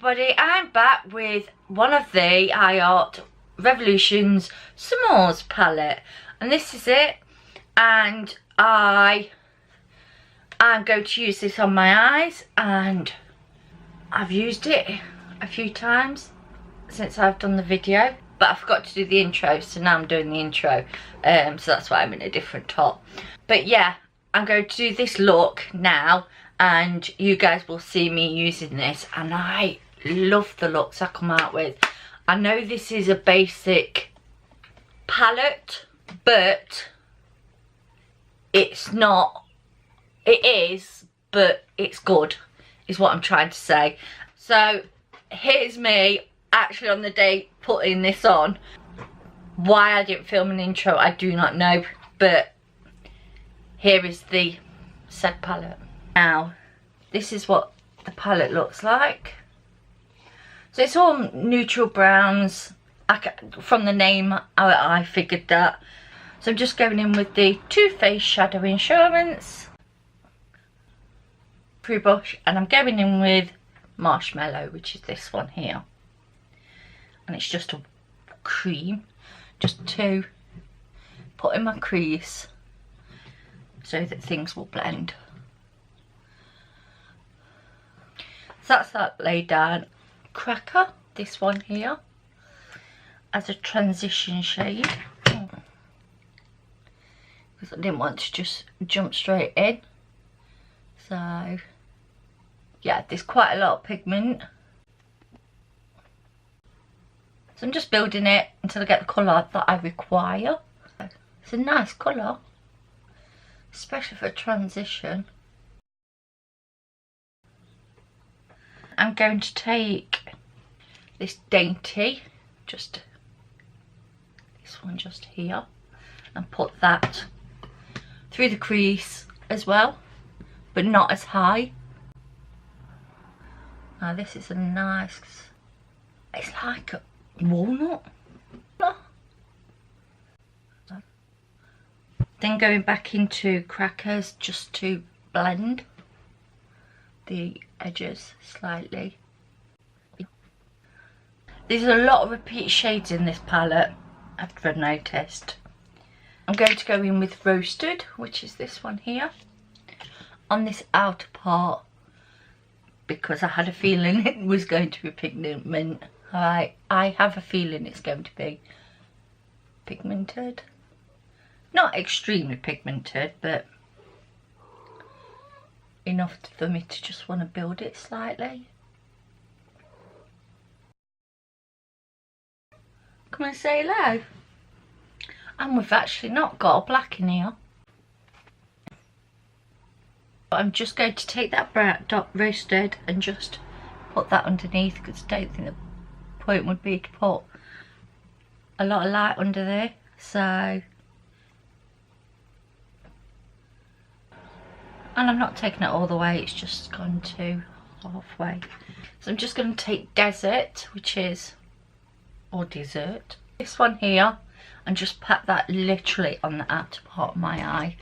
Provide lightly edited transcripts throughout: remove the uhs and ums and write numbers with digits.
everybody, I'm back with one of the iArt Revolution's Smores palette, and this is it. And I'm going to use this on my eyes, and I've used it a few times since I've done the video, but I forgot to do the intro, so now I'm doing the intro, so that's why I'm in a different top. But yeah, I'm going to do this look now, and you guys will see me using this, and I love the looks I come out with. I know this is a basic palette, but it's not. It is, but it's good, is what I'm trying to say. So here's me actually on the day putting this on. Why I didn't film an intro, I do not know, but here is the said palette. Now, this is what the palette looks like. So it's all neutral browns. From the name, I figured that. So I'm just going in with the Too Faced Shadow Insurance pre-brush, and I'm going in with Marshmallow, which is this one here. And it's just a cream, just to put in my crease so that things will blend. So that's that laid down. Cracker, this one here, as a transition shade, because I didn't want to just jump straight in. So yeah, there's quite a lot of pigment, so I'm just building it until I get the colour that I require. It's a nice colour, especially for transition. I'm going to take this dainty, just this one just here, and put that through the crease as well, but not as high. Now this is a nice, it's like a walnut. Then going back into crackers just to blend the edges slightly. There's a lot of repeat shades in this palette, I've noticed. I'm going to go in with Roasted, which is this one here, on this outer part, because I had a feeling it was going to be pigment. I have a feeling it's going to be pigmented. Not extremely pigmented, but enough for me to just want to build it slightly. Come and say hello. And we've actually not got a black in here. But I'm just going to take that brown dot Roasted and just put that underneath, because I don't think the point would be to put a lot of light under there. So, and I'm not taking it all the way, it's just gone to halfway. So I'm just going to take Desert, which is, or Dessert, this one here, and just pat that literally on the outer part of my eye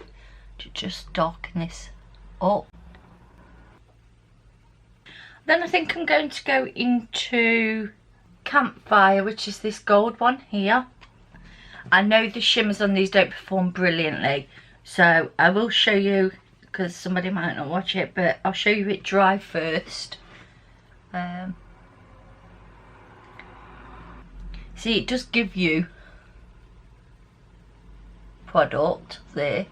to just darken this up. Then I think I'm going to go into Campfire, which is this gold one here. I know the shimmers on these don't perform brilliantly, so I will show you, because somebody might not watch it, but I'll show you it dry first. See, it does give you product there,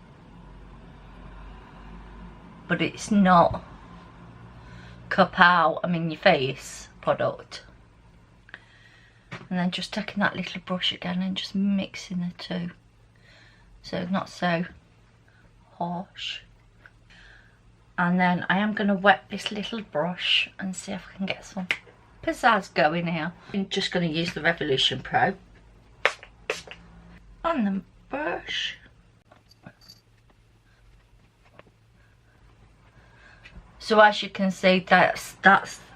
but it's not cup out, I'm in your face product. And then just taking that little brush again and just mixing the two, so not so harsh. And then I am going to wet this little brush and see if I can get some pizzazz going here. I'm just going to use the Revolution Pro on the brush. So as you can see, that's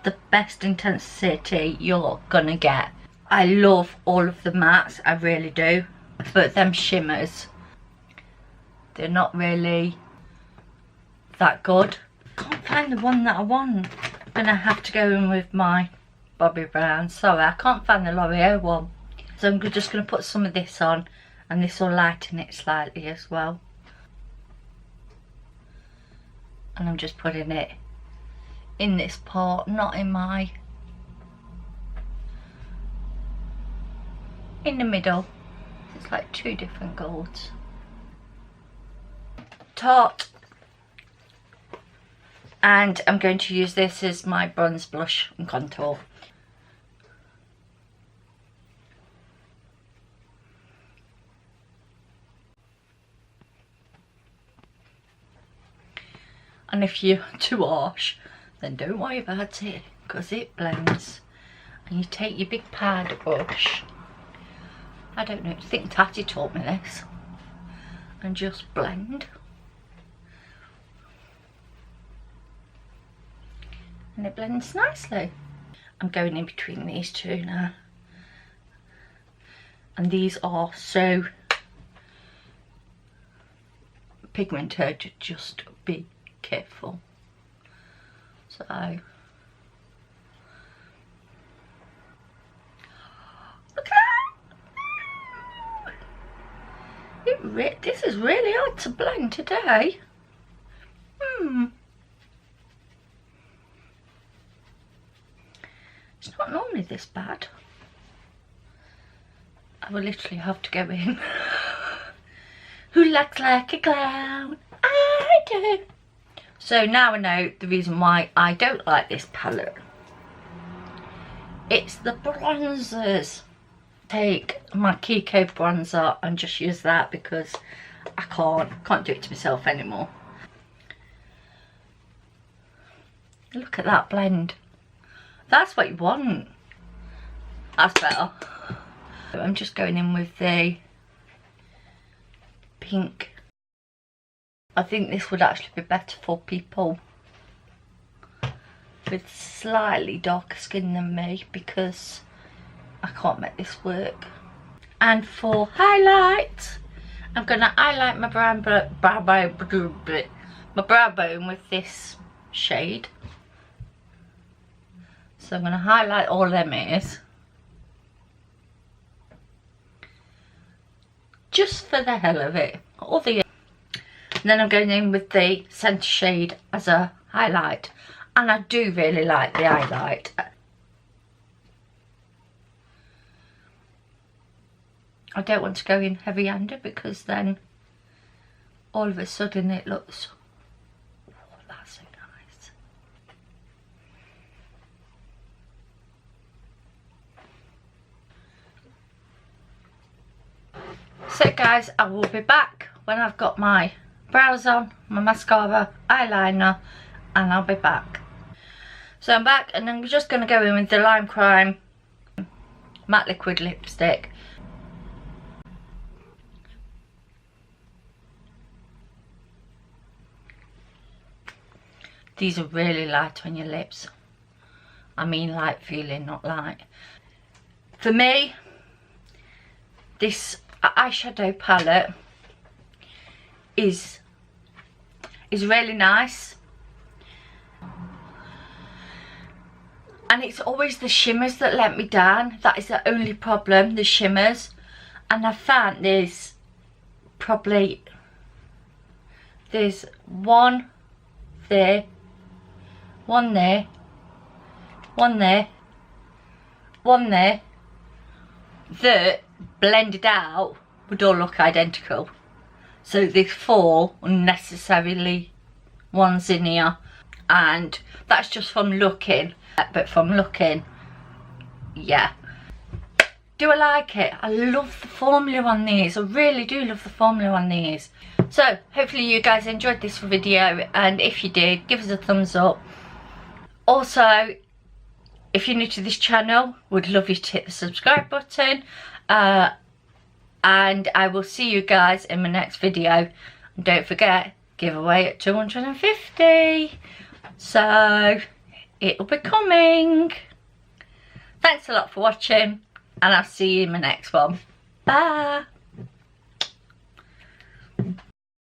the best intensity you're going to get. I love all of the mattes, I really do, but them shimmers, they're not really that good. Can't find the one that I want. I'm gonna have to go in with my Bobbi Brown. Sorry, I can't find the L'Oreal one. So I'm just going to put some of this on, and this will lighten it slightly as well. And I'm just putting it in this part, not in my... in the middle. It's like two different golds. Tarte. And I'm going to use this as my bronze blush and contour. And if you're too harsh, then don't worry about it, because it blends. And you take your big powder brush, I don't know, I think Tati taught me this, and just blend. And it blends nicely. I'm going in between these two now. And these are so pigmented, just be careful. So look at that. This is really hard to blend today. It's not normally this bad. I will literally have to go in. Who looks like a clown? I do. So now I know the reason why I don't like this palette. It's the bronzers. Take my KIKO bronzer and just use that because I can't do it to myself anymore. Look at that blend. That's what you want. That's better. I'm just going in with the pink. I think this would actually be better for people with slightly darker skin than me, because I can't make this work. And for highlight, I'm going to highlight my brow bone with this shade. So I'm going to highlight all them ears, just for the hell of it. All the, and then I'm going in with the centre shade as a highlight, and I do really like the highlight. I don't want to go in heavy-handed, because then all of a sudden it looks, oh, that's so nice. So guys, I will be back when I've got my brows on, my mascara, eyeliner, and I'll be back. So I'm back, and I'm just going to go in with the Lime Crime matte liquid lipstick. These are really light on your lips. I mean light feeling, not light. For me, this eyeshadow palette is really nice. And it's always the shimmers that let me down. That is the only problem, the shimmers. And I found there's one there, one there, one there, one there, that blended out would all look identical. So there's 4 unnecessarily ones in here, and that's just from looking. But from looking, yeah. Do I like it? I love the formula on these. I really do love the formula on these. So hopefully you guys enjoyed this video, and if you did, give us a thumbs up. Also, if you're new to this channel, would love you to hit the subscribe button, and I will see you guys in my next video. And don't forget, giveaway at 250, so it'll be coming. Thanks a lot for watching, and I'll see you in my next one. Bye.